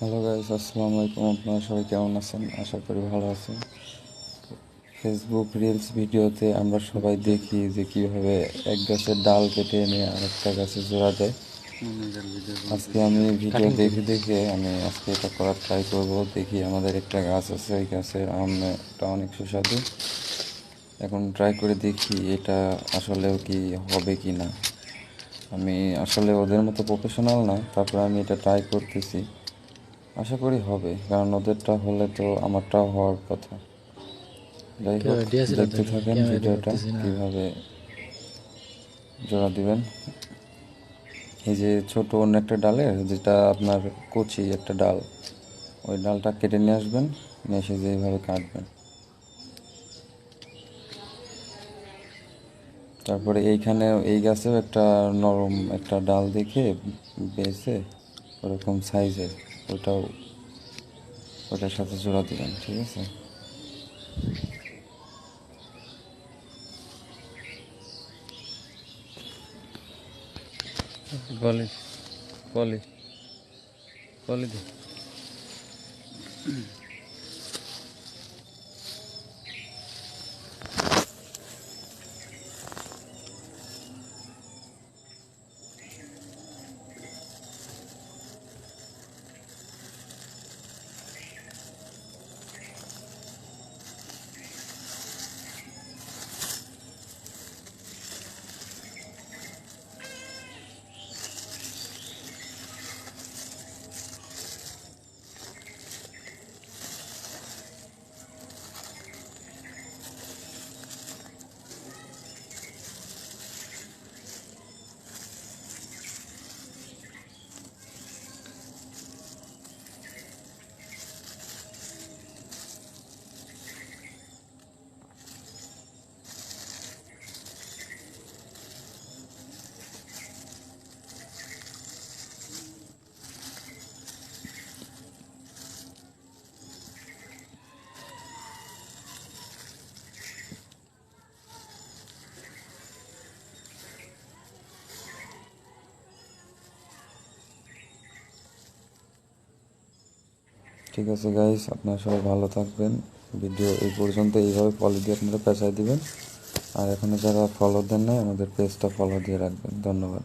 Hello guys, আসসালামু আলাইকুম। আপনারা সবাই কেমন আছেন? আশা করি ভালো আছেন। ফেসবুক রিলস ভিডিওতে আমরা সবাই দেখি যে কীভাবে এক গাছের ডাল কেটে এনে আরেকটা গাছে জোড়া দেয়। আজকে আমি ভিডিও দেখে দেখে আজকে এটা করার ট্রাই করব। দেখি, আমাদের একটা গাছ আছে, ওই গাছের আমটা অনেক সুস্বাদু। এখন ট্রাই করে দেখি এটা আসলেও কি হবে কি না। আমি আসলে ওদের মতো প্রফেশনাল না, তারপর আমি এটা ট্রাই করতেছি। আশা করি হবে, কারণ ওদেরটা হলে তো আমারটাও হওয়ার কথা। যাই হোক, দেখতে থাকেন ভিডিওটা কিভাবে জোড়া দিবেন। এই যে ছোট অন্য একটা ডালের, যেটা আপনার কচি একটা ডাল, ওই ডালটা কেটে নিয়ে আসবেন, নিয়ে এসে যে এইভাবে কাটবেন। তারপরে এইখানে এই গাছেও একটা নরম একটা ডাল দেখে বেছে ওরকম সাইজের ওটার সাথে জোড়া দিবেন, ঠিক আছে? পলিশ পলিশ পলি দে। ঠিক আছে গাইস, আপনারা সবাই ভালো থাকবেন। ভিডিও এই পর্যন্ত। এইভাবে ফলো দিয়ে আপনারা পেঁচাই দিবেন। আর এখনও যারা ফলো দেন নাই, আমাদের পেজটা ফলো দিয়ে রাখবেন। ধন্যবাদ।